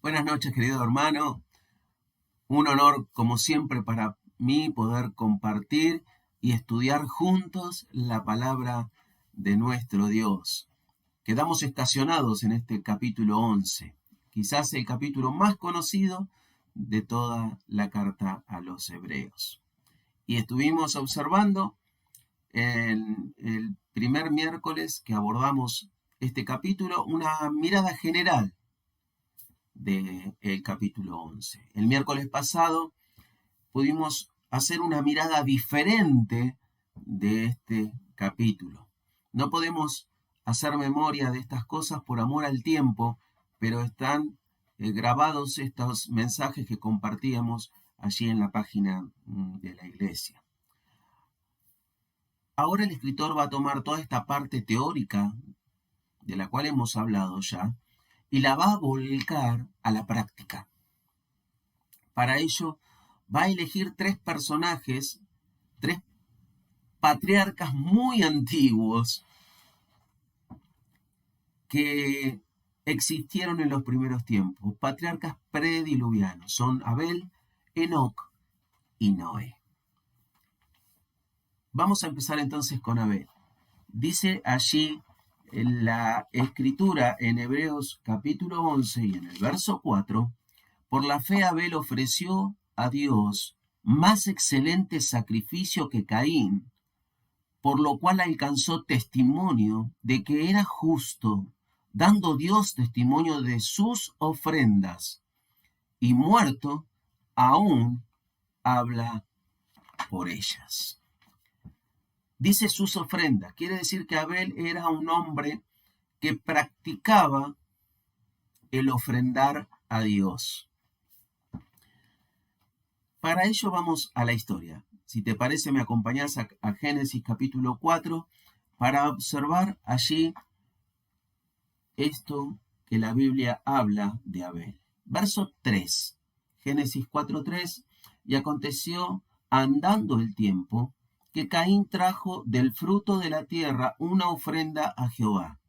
Buenas noches, querido hermano. Un honor, como siempre, para mí poder compartir y estudiar juntos la palabra de nuestro Dios. Quedamos estacionados en este capítulo 11, quizás el capítulo más conocido de toda la carta a los hebreos. Y estuvimos observando en el primer miércoles que abordamos este capítulo una mirada general del capítulo 11. El miércoles pasado pudimos hacer una mirada diferente de este capítulo. No podemos hacer memoria de estas cosas por amor al tiempo, pero están grabados estos mensajes que compartíamos allí en la página de la iglesia. Ahora el escritor va a tomar toda esta parte teórica de la cual hemos hablado ya y la va a volcar a la práctica. Para ello, va a elegir tres personajes, tres patriarcas muy antiguos que existieron en los primeros tiempos, patriarcas prediluvianos. Son Abel, Enoc y Noé. Vamos a empezar entonces con Abel. Dice allí en la escritura en Hebreos capítulo 11 y en el verso 4, por la fe Abel ofreció a Dios más excelente sacrificio que Caín, por lo cual alcanzó testimonio de que era justo, dando Dios testimonio de sus ofrendas, y muerto, aún habla por ellas. Dice sus ofrendas, quiere decir que Abel era un hombre que practicaba el ofrendar a Dios. Para ello vamos a la historia. Si te parece, me acompañás a Génesis capítulo 4 para observar allí esto que la Biblia habla de Abel. Verso 3, Génesis 4:3, y aconteció andando el tiempo que Caín trajo del fruto de la tierra una ofrenda a Jehová.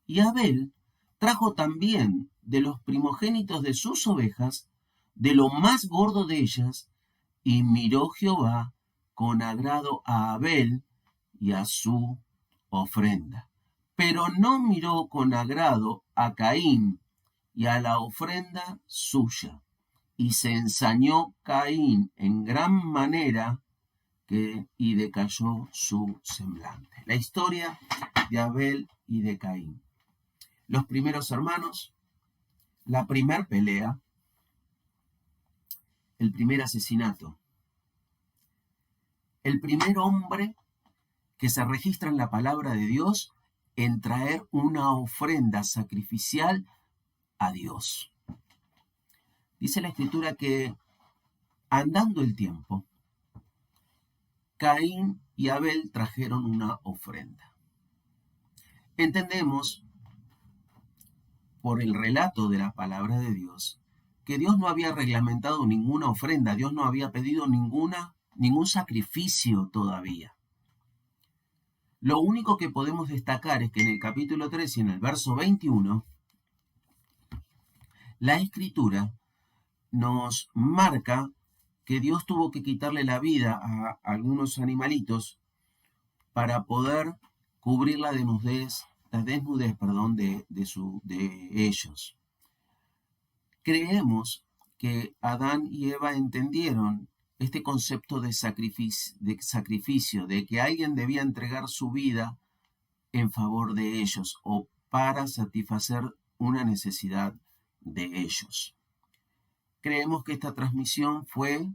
Y Abel trajo también de los primogénitos de sus ovejas, de lo más gordo de ellas, y miró Jehová con agrado a Abel y a su ofrenda. Pero no miró con agrado a Caín y a la ofrenda suya. Y se ensañó Caín en gran manera y decayó su semblante. La historia de Abel y de Caín. Los primeros hermanos, la primer pelea, el primer asesinato, el primer hombre que se registra en la palabra de Dios en traer una ofrenda sacrificial a Dios. Dice la escritura que andando el tiempo, Caín y Abel trajeron una ofrenda. Entendemos por el relato de la palabra de Dios que Dios no había reglamentado ninguna ofrenda, Dios no había pedido ningún sacrificio todavía. Lo único que podemos destacar es que en el capítulo 3 y en el verso 21, la escritura nos marca que Dios tuvo que quitarle la vida a algunos animalitos para poder cubrir la desnudez de ellos. Creemos que Adán y Eva entendieron este concepto de sacrificio, de que alguien debía entregar su vida en favor de ellos o para satisfacer una necesidad de ellos. Creemos que esta transmisión fue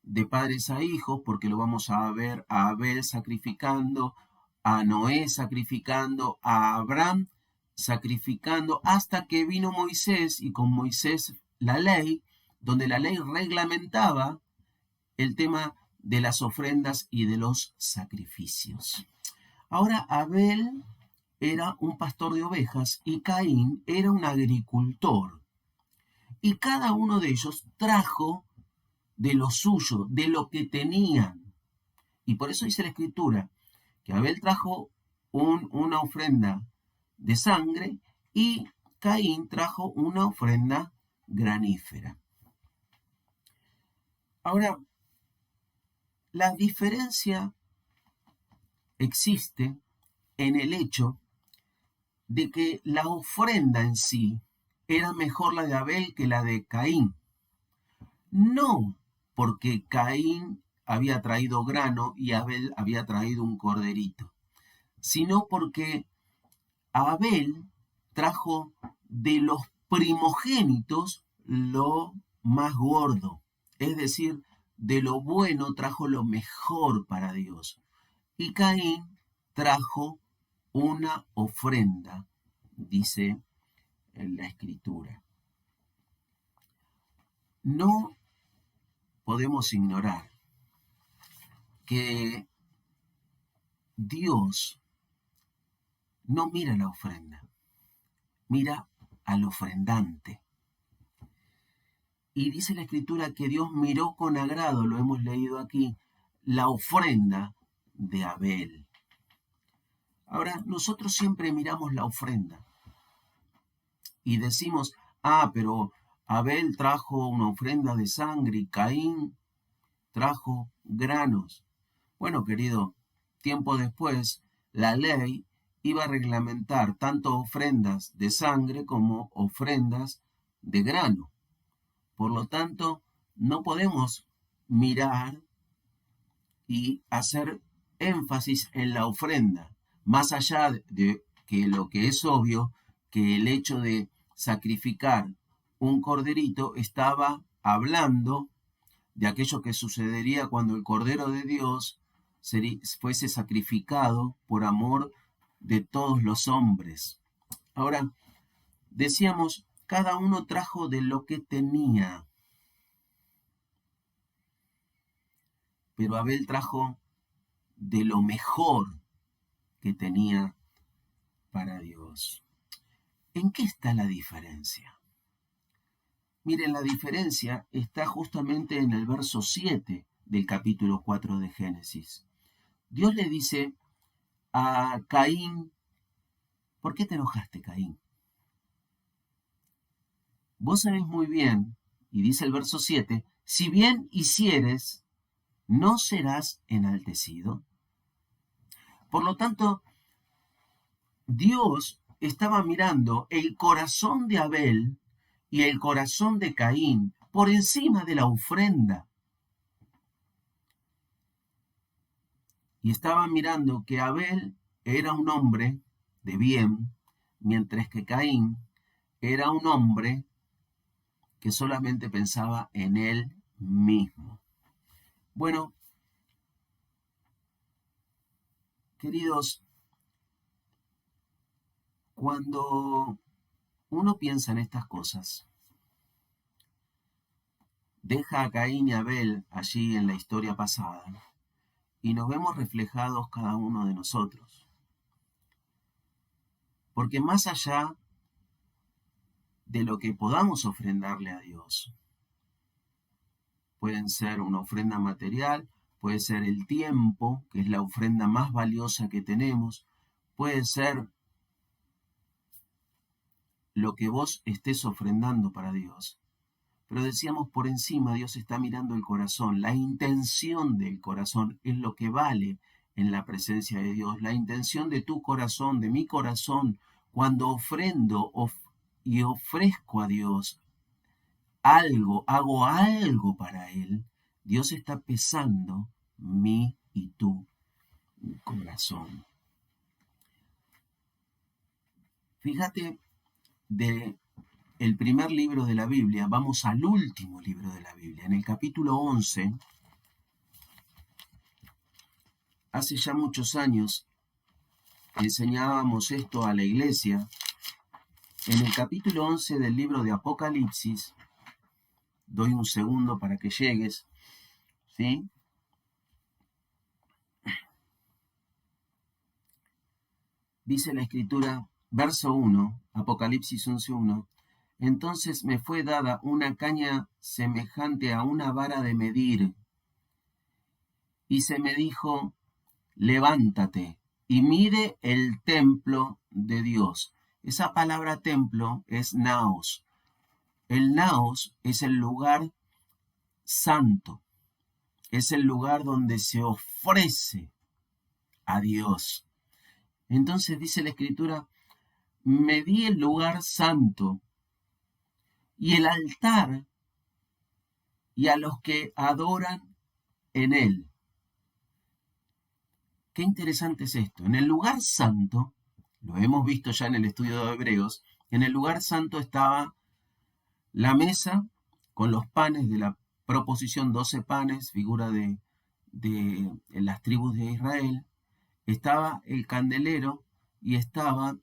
de padres a hijos, porque lo vamos a ver a Abel sacrificando, a Noé sacrificando, a Abraham sacrificando, hasta que vino Moisés, y con Moisés la ley, donde la ley reglamentaba el tema de las ofrendas y de los sacrificios. Ahora, Abel era un pastor de ovejas y Caín era un agricultor. Y cada uno de ellos trajo de lo suyo, de lo que tenían. Y por eso dice la escritura que Abel trajo una ofrenda de sangre y Caín trajo una ofrenda granífera. Ahora, la diferencia existe en el hecho de que la ofrenda en sí era mejor la de Abel que la de Caín. No porque Caín había traído grano y Abel había traído un corderito, sino porque Abel trajo de los primogénitos lo más gordo, es decir, de lo bueno trajo lo mejor para Dios. Y Caín trajo una ofrenda, dice en la Escritura. No podemos ignorar que Dios no mira la ofrenda, mira al ofrendante. Y dice la Escritura que Dios miró con agrado, lo hemos leído aquí, la ofrenda de Abel. Ahora, nosotros siempre miramos la ofrenda y decimos, pero Abel trajo una ofrenda de sangre y Caín trajo granos. Bueno, querido, tiempo después, la ley iba a reglamentar tanto ofrendas de sangre como ofrendas de grano. Por lo tanto, no podemos mirar y hacer énfasis en la ofrenda, más allá de que lo que es obvio, que el hecho de sacrificar un corderito estaba hablando de aquello que sucedería cuando el Cordero de Dios fuese sacrificado por amor de todos los hombres. Ahora, decíamos, cada uno trajo de lo que tenía, pero Abel trajo de lo mejor que tenía para Dios. ¿En qué está la diferencia? Miren, la diferencia está justamente en el verso 7 del capítulo 4 de Génesis. Dios le dice a Caín, ¿por qué te enojaste, Caín? Vos sabés muy bien, y dice el verso 7, si bien hicieres, ¿no serás enaltecido? Por lo tanto, Dios estaba mirando el corazón de Abel y el corazón de Caín por encima de la ofrenda. Y estaba mirando que Abel era un hombre de bien, mientras que Caín era un hombre que solamente pensaba en él mismo. Bueno, queridos, cuando uno piensa en estas cosas, deja a Caín y Abel allí en la historia pasada y nos vemos reflejados cada uno de nosotros. Porque más allá de lo que podamos ofrendarle a Dios, pueden ser una ofrenda material, puede ser el tiempo, que es la ofrenda más valiosa que tenemos, puede ser lo que vos estés ofrendando para Dios. Pero decíamos, por encima Dios está mirando el corazón, la intención del corazón es lo que vale en la presencia de Dios, la intención de tu corazón, de mi corazón, cuando ofrendo y ofrezco a Dios algo, hago algo para Él, Dios está pesando mi y tu corazón. Fíjate, de el primer libro de la Biblia, vamos al último libro de la Biblia, en el capítulo 11, hace ya muchos años enseñábamos esto a la iglesia, en el capítulo 11 del libro de Apocalipsis, doy un segundo para que llegues, ¿sí? Dice la Escritura, verso 1, Apocalipsis 11:1, entonces me fue dada una caña semejante a una vara de medir, y se me dijo, levántate y mide el templo de Dios Esa palabra templo es naos. El naos es el lugar santo, es el lugar donde se ofrece a Dios. Entonces dice la Escritura, me di el lugar santo y el altar y a los que adoran en él. Qué interesante es esto. En el lugar santo, lo hemos visto ya en el estudio de Hebreos, en el lugar santo estaba la mesa con los panes de la proposición, 12 panes, figura de las tribus de Israel. Estaba el candelero y estaba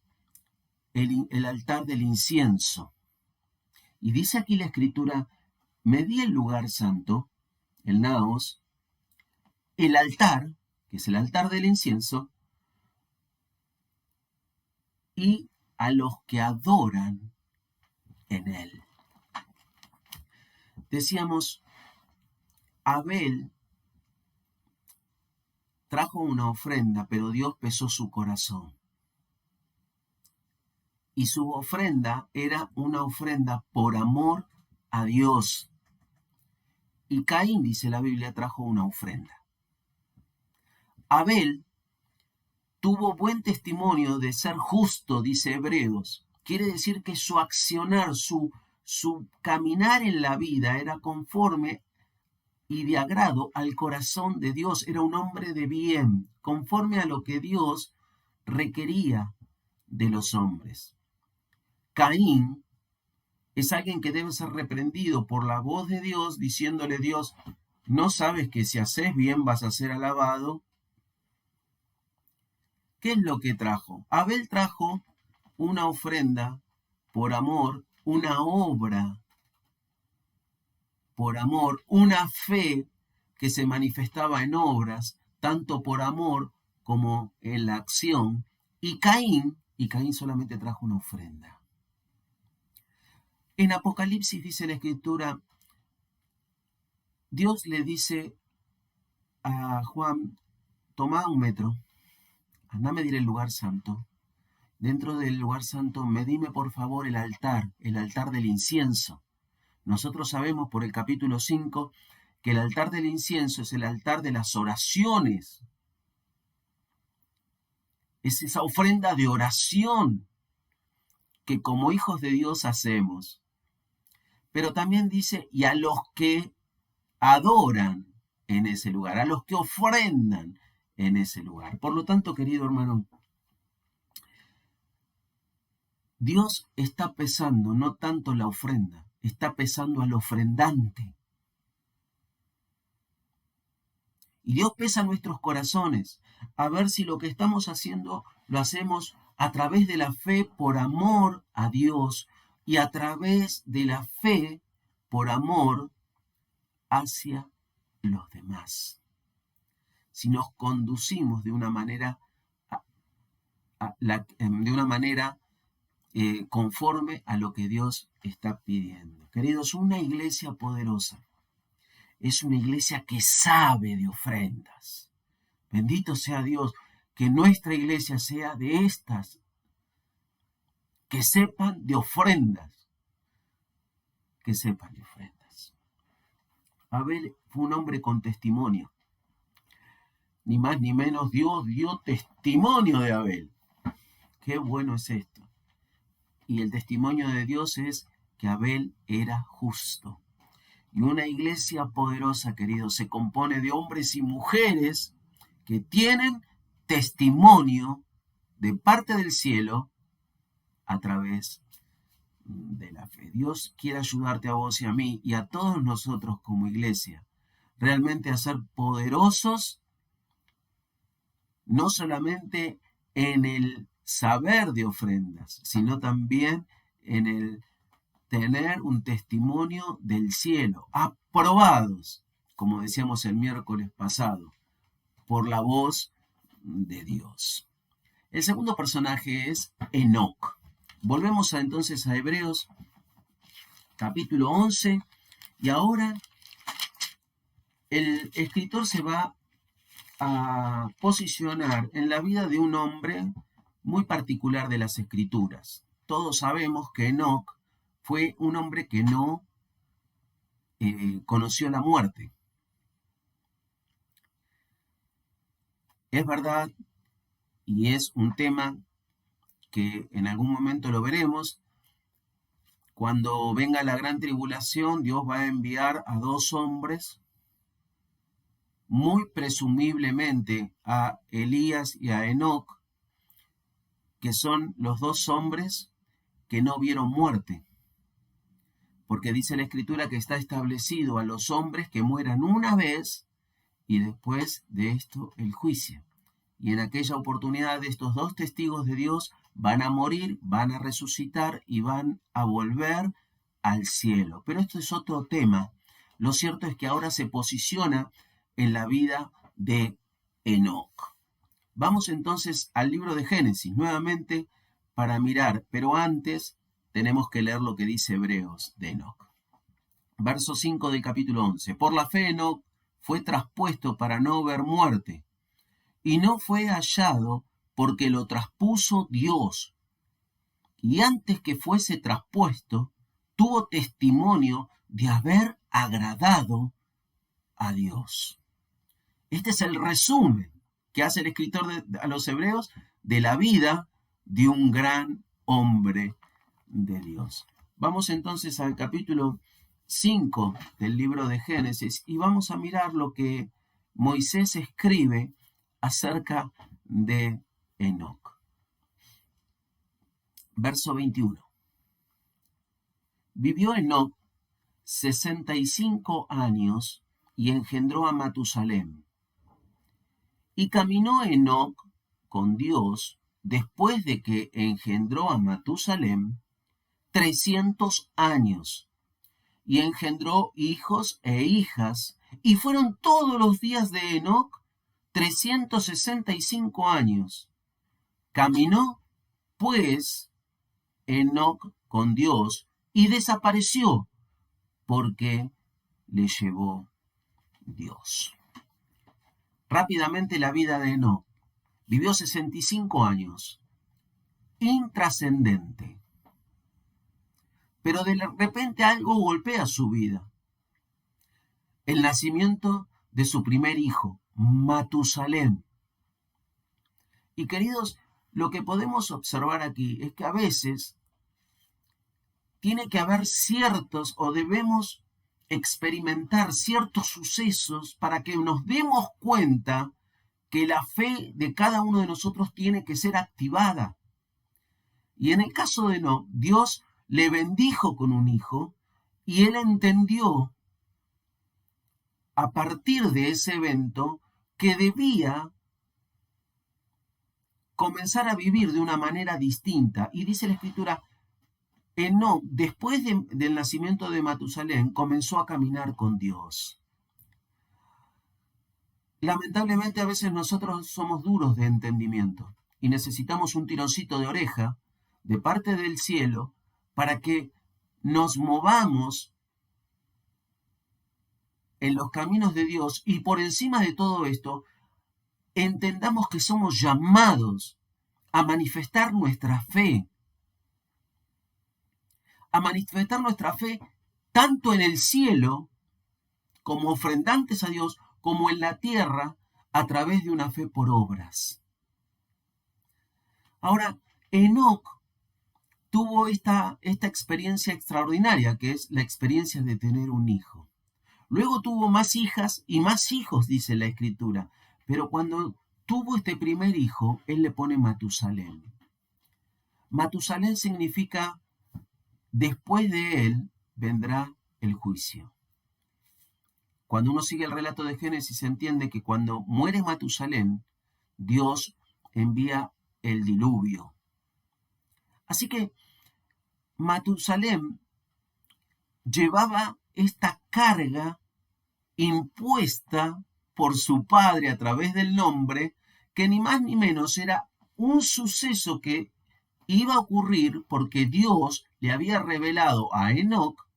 el altar del incienso. Y dice aquí la Escritura, me di el lugar santo, el naos, el altar, que es el altar del incienso, y a los que adoran en él. Decíamos, Abel trajo una ofrenda, pero Dios pesó su corazón. Y su ofrenda era una ofrenda por amor a Dios. Y Caín, dice la Biblia, trajo una ofrenda. Abel tuvo buen testimonio de ser justo, dice Hebreos. Quiere decir que su accionar, su caminar en la vida era conforme y de agrado al corazón de Dios. Era un hombre de bien, conforme a lo que Dios requería de los hombres. Caín es alguien que debe ser reprendido por la voz de Dios, diciéndole Dios, ¿no sabes que si haces bien vas a ser alabado? ¿Qué es lo que trajo? Abel trajo una ofrenda por amor, una obra por amor, una fe que se manifestaba en obras, tanto por amor como en la acción, y Caín solamente trajo una ofrenda. En Apocalipsis dice la Escritura, Dios le dice a Juan, toma un metro, anda a medir el lugar santo. Dentro del lugar santo, medime por favor el altar del incienso. Nosotros sabemos por el capítulo 5 que el altar del incienso es el altar de las oraciones. Es esa ofrenda de oración que como hijos de Dios hacemos. Pero también dice, y a los que adoran en ese lugar, a los que ofrendan en ese lugar. Por lo tanto, querido hermano, Dios está pesando no tanto la ofrenda, está pesando al ofrendante. Y Dios pesa nuestros corazones, a ver si lo que estamos haciendo lo hacemos a través de la fe por amor a Dios y a través de la fe por amor hacia los demás. Si nos conducimos de una manera, conforme a lo que Dios está pidiendo. Queridos, una iglesia poderosa es una iglesia que sabe de ofrendas. Bendito sea Dios, que nuestra iglesia sea de estas, que sepan de ofrendas, que sepan de ofrendas. Abel fue un hombre con testimonio. Ni más ni menos, Dios dio testimonio de Abel. Qué bueno es esto. Y el testimonio de Dios es que Abel era justo. Y una iglesia poderosa, queridos, se compone de hombres y mujeres que tienen testimonio de parte del cielo a través de la fe. Dios quiere ayudarte a vos y a mí y a todos nosotros como iglesia, realmente a ser poderosos, no solamente en el saber de ofrendas, sino también en el tener un testimonio del cielo, aprobados, como decíamos el miércoles pasado, por la voz de Dios. El segundo personaje es Enoc. Volvemos entonces a Hebreos, capítulo 11, y ahora el escritor se va a posicionar en la vida de un hombre muy particular de las Escrituras. todos sabemos que Enoc fue un hombre que no conoció la muerte. Es verdad, y es un tema que en algún momento lo veremos, cuando venga la gran tribulación, Dios va a enviar a dos hombres, muy presumiblemente a Elías y a Enoc, que son los dos hombres que no vieron muerte. Porque dice la Escritura que está establecido a los hombres que mueran una vez y después de esto el juicio. Y en aquella oportunidad estos dos testigos de Dios van a morir, van a resucitar y van a volver al cielo. Pero esto es otro tema. Lo cierto es que ahora se posiciona en la vida de Enoc. Vamos entonces al libro de Génesis nuevamente para mirar, pero antes tenemos que leer lo que dice Hebreos de Enoc. Verso 5 del capítulo 11. Por la fe Enoc fue traspuesto para no ver muerte, y no fue hallado porque lo traspuso Dios. Y antes que fuese traspuesto, tuvo testimonio de haber agradado a Dios. Este es el resumen que hace el escritor a los hebreos de la vida de un gran hombre de Dios. Vamos entonces al capítulo 5 del libro de Génesis y vamos a mirar lo que Moisés escribe acerca de Enoc. Verso 21. Vivió Enoc 65 años y engendró a Matusalem. Y caminó Enoc con Dios después de que engendró a Matusalem 300 años. Y engendró hijos e hijas, y fueron todos los días de Enoc 365 años. Caminó, pues, Enoc con Dios y desapareció, porque le llevó Dios. Rápidamente la vida de Enoc. Vivió 65 años, intrascendente. Pero de repente algo golpea su vida. El nacimiento de su primer hijo, Matusalem. Y queridos, lo que podemos observar aquí es que a veces tiene que haber ciertos o debemos experimentar ciertos sucesos para que nos demos cuenta que la fe de cada uno de nosotros tiene que ser activada. Y en el caso de Enoc, Dios le bendijo con un hijo y él entendió a partir de ese evento que debía comenzar a vivir de una manera distinta. Y dice la Escritura, Enoc, después del nacimiento de Matusalem, comenzó a caminar con Dios. Lamentablemente a veces nosotros somos duros de entendimiento y necesitamos un tironcito de oreja de parte del cielo para que nos movamos en los caminos de Dios y por encima de todo esto entendamos que somos llamados a manifestar nuestra fe. A manifestar nuestra fe tanto en el cielo como ofrendantes a Dios, como en la tierra a través de una fe por obras. Ahora, Enoc tuvo esta experiencia extraordinaria, que es la experiencia de tener un hijo. Luego tuvo más hijas y más hijos, dice la Escritura. Pero cuando tuvo este primer hijo, él le pone Matusalem. Matusalem significa, después de él vendrá el juicio. Cuando uno sigue el relato de Génesis, se entiende que cuando muere Matusalem, Dios envía el diluvio. Así que Matusalem llevaba esta carga impuesta por su padre a través del nombre, que ni más ni menos era un suceso que iba a ocurrir porque Dios le había revelado a Enoc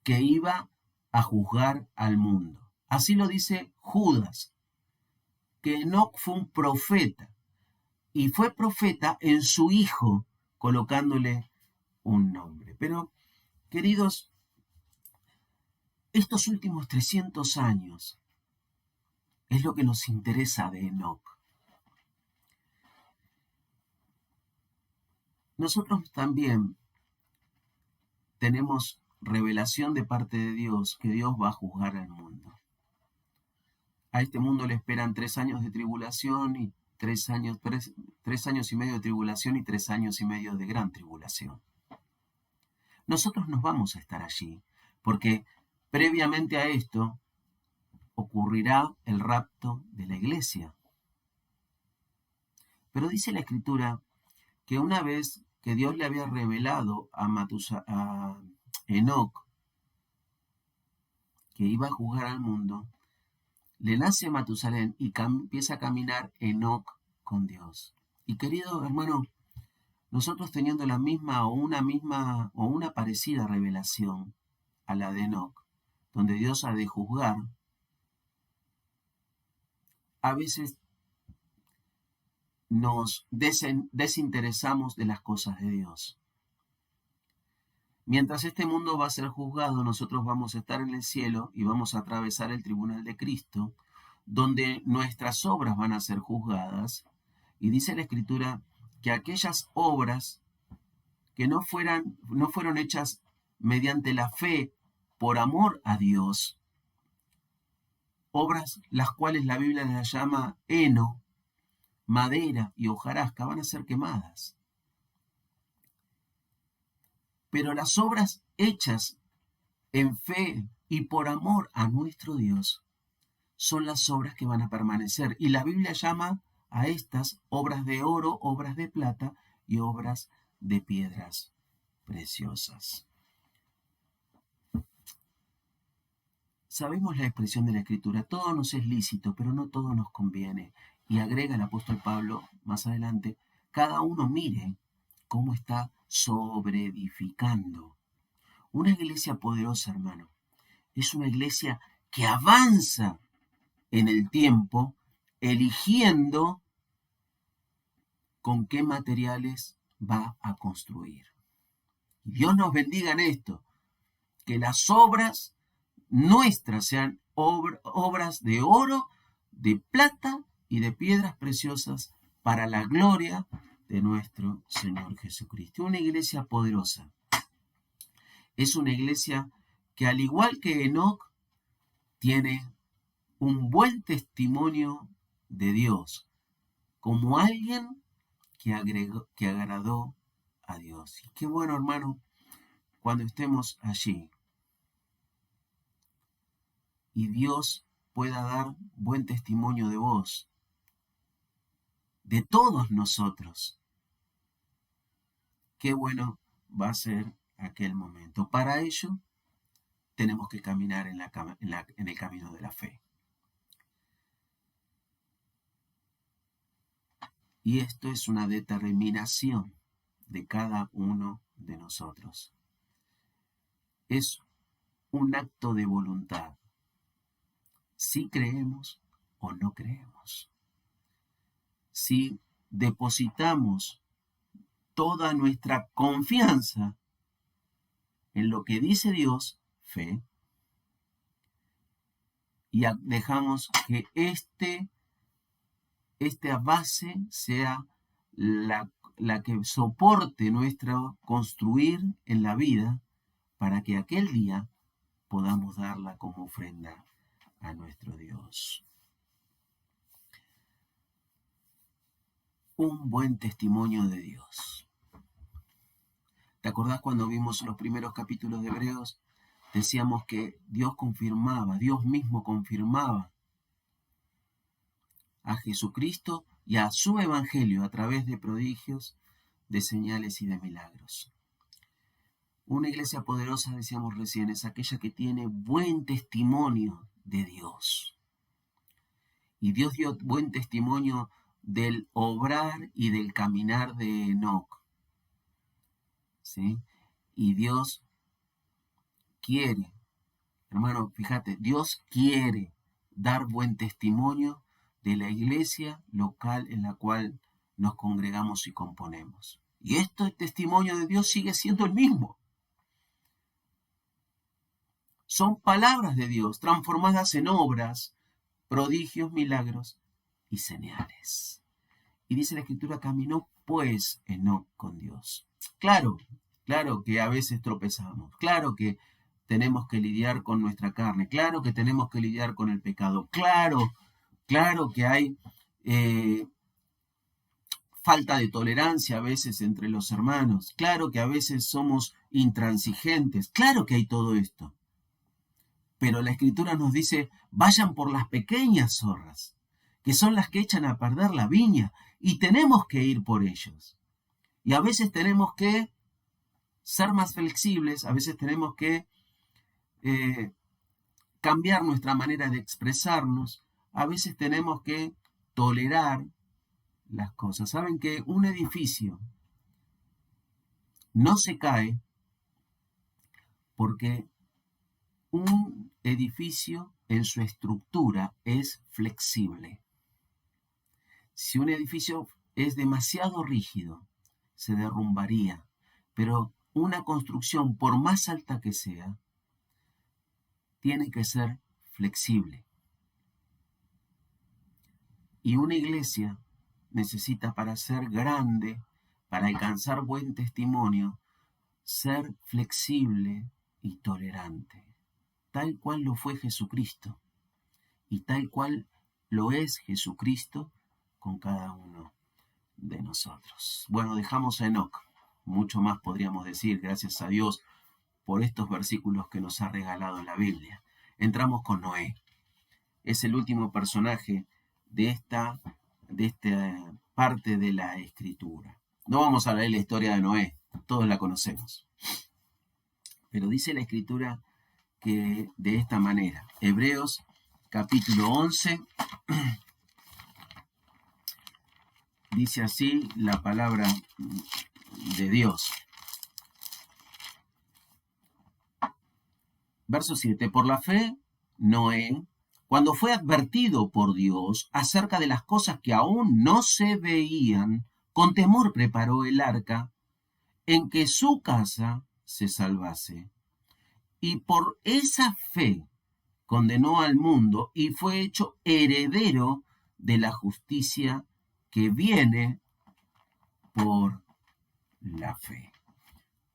que iba a juzgar al mundo. Así lo dice Judas, que Enoc fue un profeta, y fue profeta en su hijo, colocándole un nombre. Pero, queridos, estos últimos 300 años es lo que nos interesa de Enoc. Nosotros también tenemos revelación de parte de Dios que Dios va a juzgar al mundo. A este mundo le esperan 3 años de tribulación y 3 años y medio de tribulación y 3 años y medio de gran tribulación. Nosotros nos vamos a estar allí, porque previamente a esto ocurrirá el rapto de la iglesia. Pero dice la Escritura que una vez que Dios le había revelado a Enoc que iba a juzgar al mundo, le nace Matusalén y empieza a caminar Enoc con Dios. Y querido hermano, nosotros teniendo la misma o una parecida revelación a la de Enoc, donde Dios ha de juzgar, a veces nos desinteresamos de las cosas de Dios. Mientras este mundo va a ser juzgado, nosotros vamos a estar en el cielo y vamos a atravesar el tribunal de Cristo, donde nuestras obras van a ser juzgadas. Y dice la Escritura que aquellas obras que no fueron hechas mediante la fe por amor a Dios, obras las cuales la Biblia las llama heno, madera y hojarasca, van a ser quemadas. Pero las obras hechas en fe y por amor a nuestro Dios son las obras que van a permanecer. Y la Biblia llama a estas obras de oro, obras de plata y obras de piedras preciosas. Sabemos la expresión de la Escritura, todo nos es lícito, pero no todo nos conviene. Y agrega el apóstol Pablo más adelante, cada uno mire cómo está sobreedificando. Una iglesia poderosa, hermano, es una iglesia que avanza en el tiempo, eligiendo con qué materiales va a construir. Y Dios nos bendiga en esto, que las obras nuestras sean obras de oro, de plata y de piedras preciosas para la gloria de nuestro Señor Jesucristo. Una iglesia poderosa. Es una iglesia que, al igual que Enoc, tiene un buen testimonio de Dios, como alguien que agradó a Dios. Y qué bueno, hermano, cuando estemos allí y Dios pueda dar buen testimonio de vos, de todos nosotros. Qué bueno va a ser aquel momento. Para ello, tenemos que caminar en el camino de la fe. Y esto es una determinación de cada uno de nosotros. Es un acto de voluntad. Si creemos o no creemos. Si depositamos toda nuestra confianza en lo que dice Dios, fe, y dejamos que esta base sea la que soporte nuestro construir en la vida para que aquel día podamos darla como ofrenda a nuestro Dios. Un buen testimonio de Dios. ¿Te acordás cuando vimos los primeros capítulos de Hebreos? Decíamos que Dios mismo confirmaba a Jesucristo y a su evangelio a través de prodigios, de señales y de milagros. Una iglesia poderosa, decíamos recién, es aquella que tiene buen testimonio de Dios. Y Dios dio buen testimonio del obrar y del caminar de Enoc. ¿Sí? Y Dios quiere, hermano, fíjate, Dios quiere dar buen testimonio de la iglesia local en la cual nos congregamos y componemos. Y este testimonio de Dios sigue siendo el mismo. Son palabras de Dios transformadas en obras, prodigios, milagros y señales. Y dice la Escritura, caminó pues Enoc con Dios. Claro que a veces tropezamos, claro que tenemos que lidiar con nuestra carne, claro que tenemos que lidiar con el pecado, claro que hay falta de tolerancia a veces entre los hermanos, claro que a veces somos intransigentes, claro que hay todo esto. Pero la Escritura nos dice, vayan por las pequeñas zorras, que son las que echan a perder la viña, y tenemos que ir por ellos. Y a veces tenemos que ser más flexibles, a veces tenemos que cambiar nuestra manera de expresarnos, a veces tenemos que tolerar las cosas. Saben que un edificio no se cae porque un edificio en su estructura es flexible. Si un edificio es demasiado rígido, se derrumbaría. Pero una construcción, por más alta que sea, tiene que ser flexible. Y una iglesia necesita, para ser grande, para alcanzar buen testimonio, ser flexible y tolerante, tal cual lo fue Jesucristo y tal cual lo es Jesucristo con cada uno de nosotros. Bueno, dejamos a Enoc. Mucho más podríamos decir, gracias a Dios, por estos versículos que nos ha regalado la Biblia. Entramos con Noé. Es el último personaje de esta parte de la Escritura. No vamos a leer la historia de Noé, todos la conocemos. Pero dice la Escritura que de esta manera, Hebreos capítulo 11, dice así la palabra de Dios. Verso 7, por la fe, Noé, cuando fue advertido por Dios acerca de las cosas que aún no se veían, con temor preparó el arca en que su casa se salvase. Y por esa fe condenó al mundo y fue hecho heredero de la justicia que viene por la fe.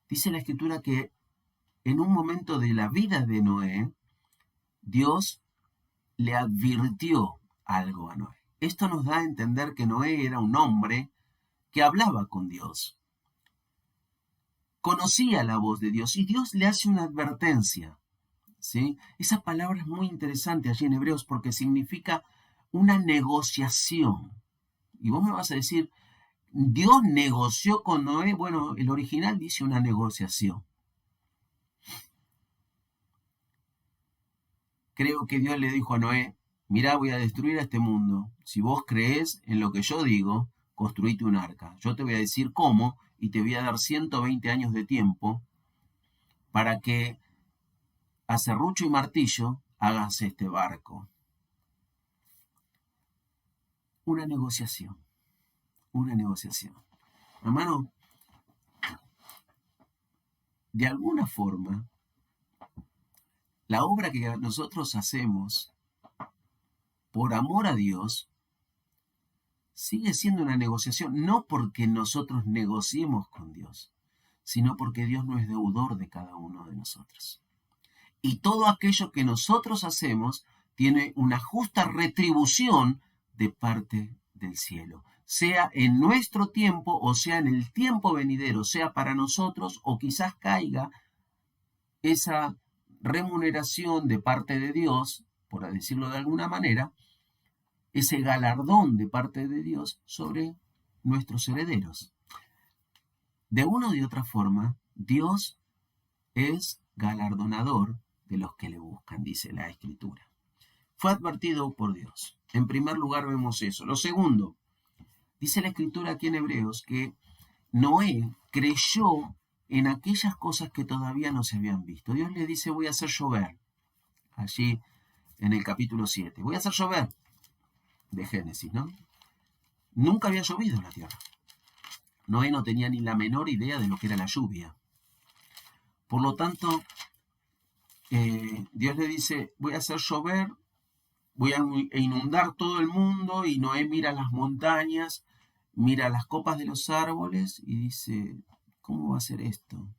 Dice la Escritura que en un momento de la vida de Noé, Dios le advirtió algo a Noé. Esto nos da a entender que Noé era un hombre que hablaba con Dios. Conocía la voz de Dios y Dios le hace una advertencia. ¿Sí? Esa palabra es muy interesante allí en Hebreos porque significa una negociación. Y vos me vas a decir, ¿Dios negoció con Noé? Bueno, el original dice una negociación. Creo que Dios le dijo a Noé, mirá, voy a destruir a este mundo. Si vos creés en lo que yo digo, construite un arca. Yo te voy a decir cómo y te voy a dar 120 años de tiempo para que a serrucho y martillo hagas este barco. Una negociación. Hermano, de alguna forma, la obra que nosotros hacemos por amor a Dios sigue siendo una negociación, no porque nosotros negociemos con Dios, sino porque Dios no es deudor de cada uno de nosotros. Y todo aquello que nosotros hacemos tiene una justa retribución de parte del cielo, sea en nuestro tiempo o sea en el tiempo venidero, sea para nosotros o quizás caiga esa remuneración de parte de Dios, por decirlo de alguna manera, ese galardón de parte de Dios sobre nuestros herederos. De una o de otra forma, Dios es galardonador de los que le buscan, dice la Escritura. Fue advertido por Dios. En primer lugar vemos eso. Lo segundo, dice la Escritura aquí en Hebreos que Noé creyó en aquellas cosas que todavía no se habían visto. Dios le dice, voy a hacer llover. Allí en el capítulo 7. Voy a hacer llover. De Génesis, ¿no? Nunca había llovido en la tierra. Noé no tenía ni la menor idea de lo que era la lluvia. Por lo tanto, Dios le dice, voy a hacer llover, voy a inundar todo el mundo, y Noé mira las montañas, mira las copas de los árboles y dice, ¿cómo va a ser esto?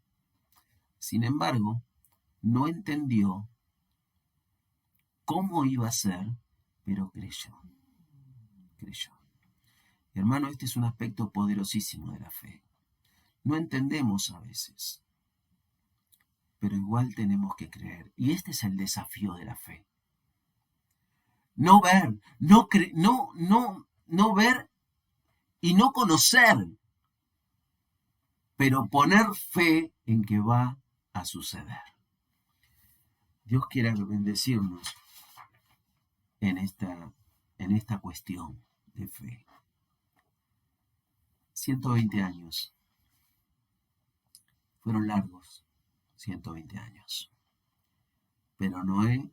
Sin embargo, no entendió cómo iba a ser, pero creyó. Hermano, este es un aspecto poderosísimo de la fe. No entendemos a veces, pero igual tenemos que creer. Y este es el desafío de la fe. No ver, no ver y no conocer, pero poner fe en que va a suceder. Dios quiera bendecirnos en esta cuestión de fe. 120 años. Fueron largos 120 años. Pero Noé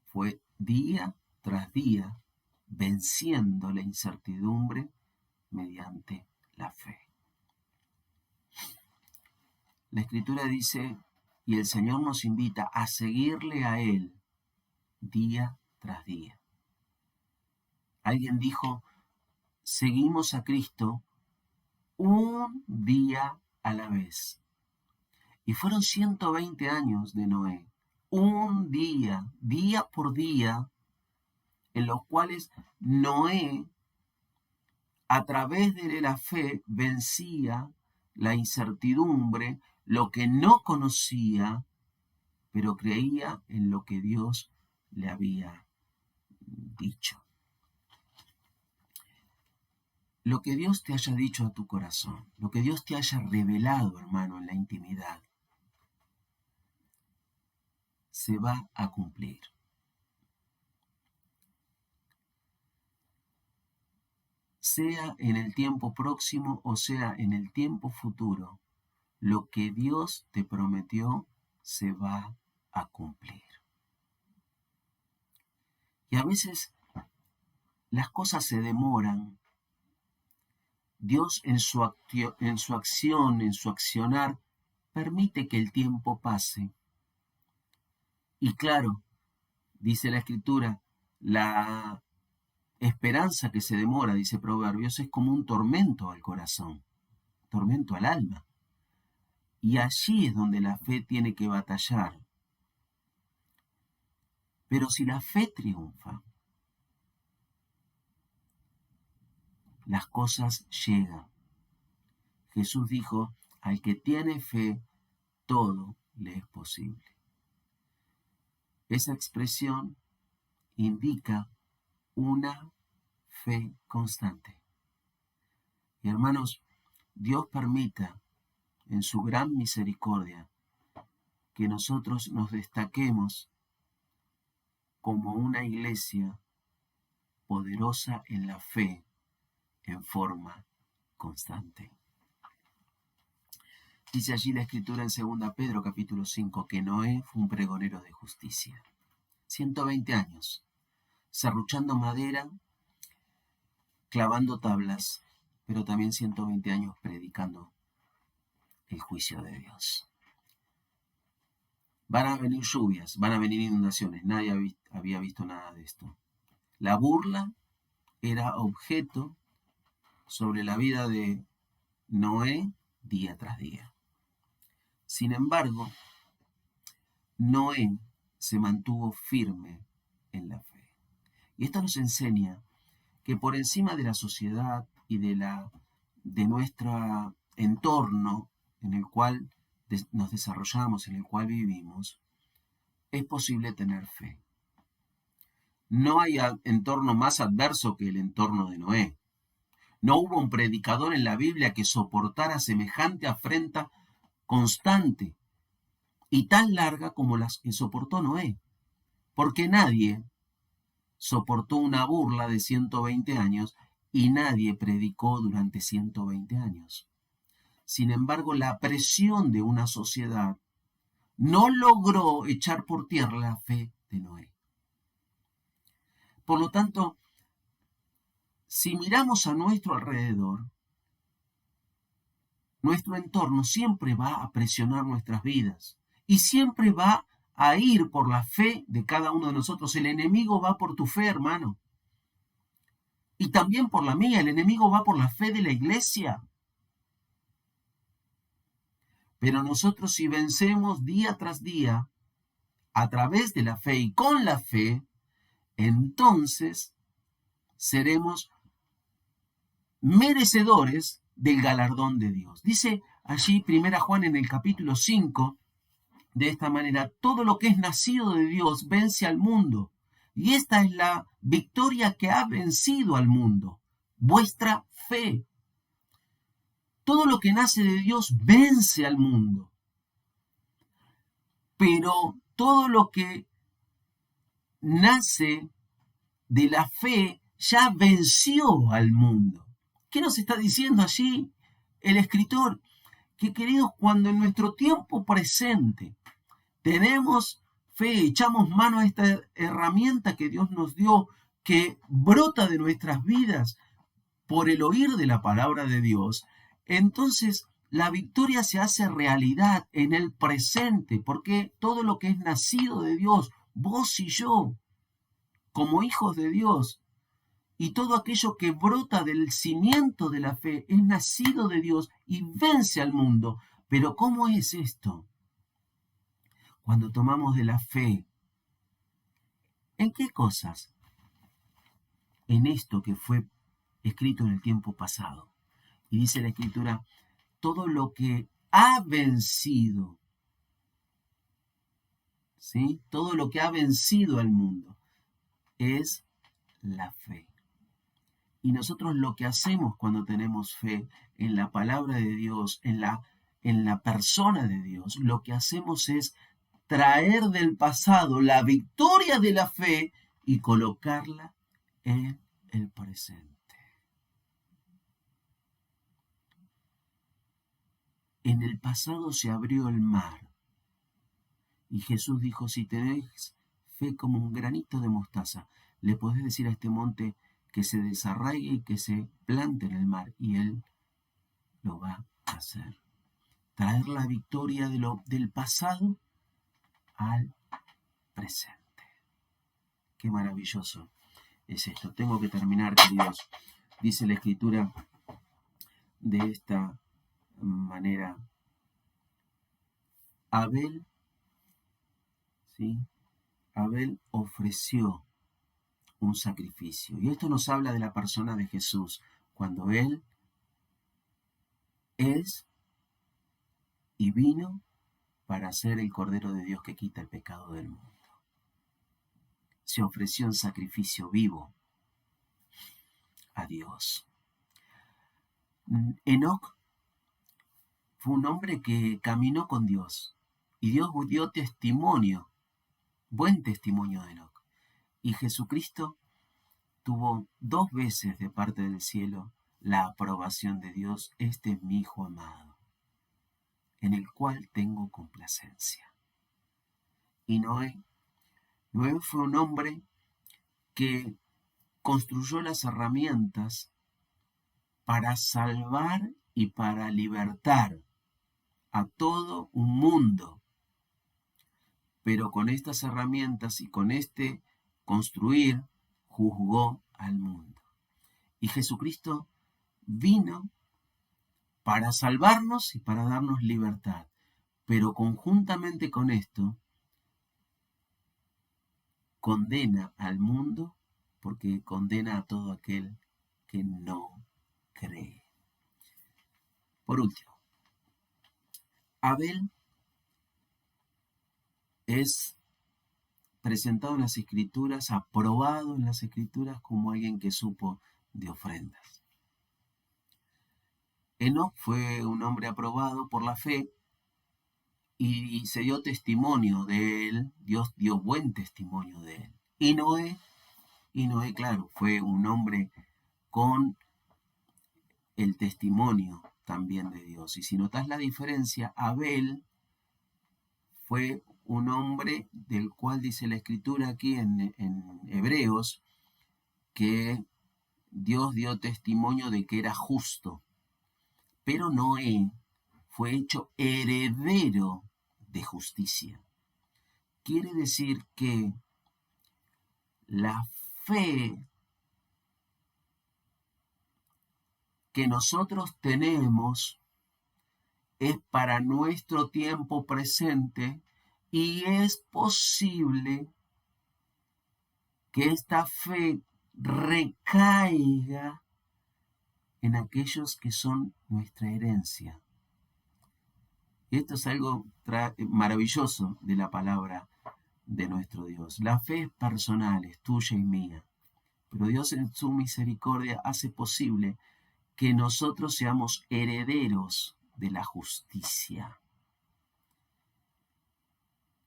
fue día tras día venciendo la incertidumbre mediante la fe. La Escritura dice, y el Señor nos invita a seguirle a Él día tras día. Alguien dijo, seguimos a Cristo un día a la vez. Y fueron 120 años de Noé, un día, día por día, en los cuales Noé, a través de la fe, vencía la incertidumbre, lo que no conocía, pero creía en lo que Dios le había dicho. Lo que Dios te haya dicho a tu corazón, lo que Dios te haya revelado, hermano, en la intimidad, se va a cumplir. Sea en el tiempo próximo o sea en el tiempo futuro, lo que Dios te prometió se va a cumplir. Y a veces las cosas se demoran. Dios en su acción, en su accionar, permite que el tiempo pase. Y claro, dice la Escritura, la esperanza que se demora, dice Proverbios, es como un tormento al corazón, tormento al alma. Y allí es donde la fe tiene que batallar. Pero si la fe triunfa, las cosas llegan. Jesús dijo, al que tiene fe, todo le es posible. Esa expresión indica una fe constante. Y hermanos, Dios permita en su gran misericordia que nosotros nos destaquemos como una iglesia poderosa en la fe en forma constante. Dice allí la Escritura en 2 Pedro capítulo 5 que Noé fue un pregonero de justicia. 120 años, serruchando madera, clavando tablas, pero también 120 años predicando el juicio de Dios. Van a venir lluvias, van a venir inundaciones, nadie había visto nada de esto. La burla era objeto sobre la vida de Noé día tras día. Sin embargo, Noé se mantuvo firme en la fe. Y esto nos enseña que por encima de la sociedad y de nuestro entorno en el cual nos desarrollamos, en el cual vivimos, es posible tener fe. No hay entorno más adverso que el entorno de Noé. No hubo un predicador en la Biblia que soportara semejante afrenta constante y tan larga como las que soportó Noé, porque nadie soportó una burla de 120 años y nadie predicó durante 120 años. Sin embargo, la presión de una sociedad no logró echar por tierra la fe de Noé. Por lo tanto, si miramos a nuestro alrededor, nuestro entorno siempre va a presionar nuestras vidas y siempre va a ir por la fe de cada uno de nosotros. El enemigo va por tu fe, hermano. Y también por la mía. El enemigo va por la fe de la iglesia. Pero nosotros, si vencemos día tras día a través de la fe y con la fe, entonces seremos merecedores del galardón de Dios. Dice allí 1 Juan en el capítulo 5, de esta manera: todo lo que es nacido de Dios vence al mundo. Y esta es la victoria que ha vencido al mundo, vuestra fe. Todo lo que nace de Dios vence al mundo. Pero todo lo que nace de la fe ya venció al mundo. ¿Qué nos está diciendo allí el escritor? Que, queridos, cuando en nuestro tiempo presente tenemos fe, echamos mano a esta herramienta que Dios nos dio, que brota de nuestras vidas por el oír de la palabra de Dios, entonces la victoria se hace realidad en el presente, porque todo lo que es nacido de Dios, vos y yo, como hijos de Dios, y todo aquello que brota del cimiento de la fe, es nacido de Dios y vence al mundo. Pero ¿cómo es esto? Cuando tomamos de la fe, ¿en qué cosas? En esto que fue escrito en el tiempo pasado. Y dice la Escritura: todo lo que ha vencido, ¿sí? Todo lo que ha vencido al mundo es la fe. Y nosotros lo que hacemos cuando tenemos fe en la palabra de Dios, en la persona de Dios, lo que hacemos es traer del pasado la victoria de la fe y colocarla en el presente. En el pasado se abrió el mar y Jesús dijo: si tenéis fe como un granito de mostaza, le podés decir a este monte que se desarraigue y que se plante en el mar, y él lo va a hacer. Traer la victoria del pasado al presente. Qué maravilloso es esto. Tengo que terminar, queridos. Dice la Escritura de esta manera: Abel, ¿sí? Abel ofreció un sacrificio. Y esto nos habla de la persona de Jesús, cuando Él es y vino para ser el Cordero de Dios que quita el pecado del mundo. Se ofreció en sacrificio vivo a Dios. Enoc fue un hombre que caminó con Dios y Dios dio testimonio, buen testimonio de Enoc. Y Jesucristo tuvo 2 veces de parte del cielo la aprobación de Dios: este es mi Hijo amado, en el cual tengo complacencia. Y Noé fue un hombre que construyó las herramientas para salvar y para libertar a todo un mundo. Pero con estas herramientas y con este construir, juzgó al mundo. Y Jesucristo vino para salvarnos y para darnos libertad. Pero conjuntamente con esto, condena al mundo, porque condena a todo aquel que no cree. Por último, Abel es presentado en las Escrituras, aprobado en las Escrituras como alguien que supo de ofrendas. Enoc fue un hombre aprobado por la fe y se dio testimonio de él. Dios dio buen testimonio de él. Y Noé, claro, fue un hombre con el testimonio también de Dios. Y si notas la diferencia, Abel fue un hombre del cual dice la Escritura aquí en Hebreos que Dios dio testimonio de que era justo. Pero Noé fue hecho heredero de justicia. Quiere decir que la fe que nosotros tenemos es para nuestro tiempo presente y es posible que esta fe recaiga en aquellos que son nuestra herencia. Y esto es algo maravilloso de la palabra de nuestro Dios. La fe es personal, es tuya y mía, pero Dios en su misericordia hace posible que nosotros seamos herederos de la justicia.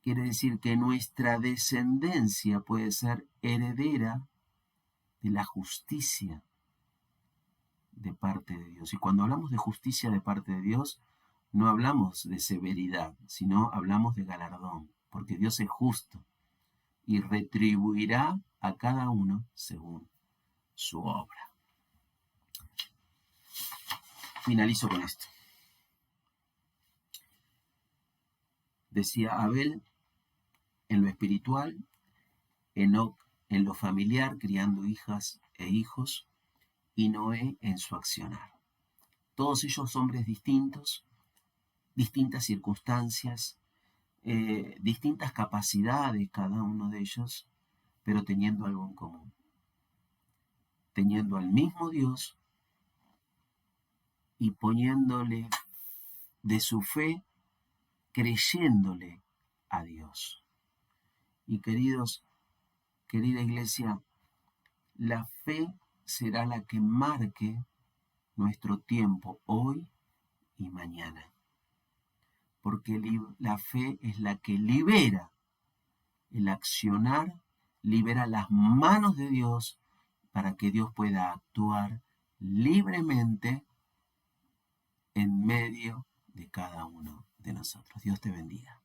Quiere decir que nuestra descendencia puede ser heredera de la justicia de parte de Dios. Y cuando hablamos de justicia de parte de Dios, no hablamos de severidad, sino hablamos de galardón, porque Dios es justo y retribuirá a cada uno según su obra. Finalizo con esto. Decía Abel en lo espiritual, Enoc en lo familiar, criando hijas e hijos, y Noé en su accionar. Todos ellos hombres distintos, distintas circunstancias, distintas capacidades cada uno de ellos, pero teniendo algo en común. Teniendo al mismo Dios y poniéndole de su fe, creyéndole a Dios. Y querida iglesia, la fe será la que marque nuestro tiempo hoy y mañana. Porque la fe es la que libera el accionar, libera las manos de Dios para que Dios pueda actuar libremente en medio de cada uno de nosotros. Dios te bendiga.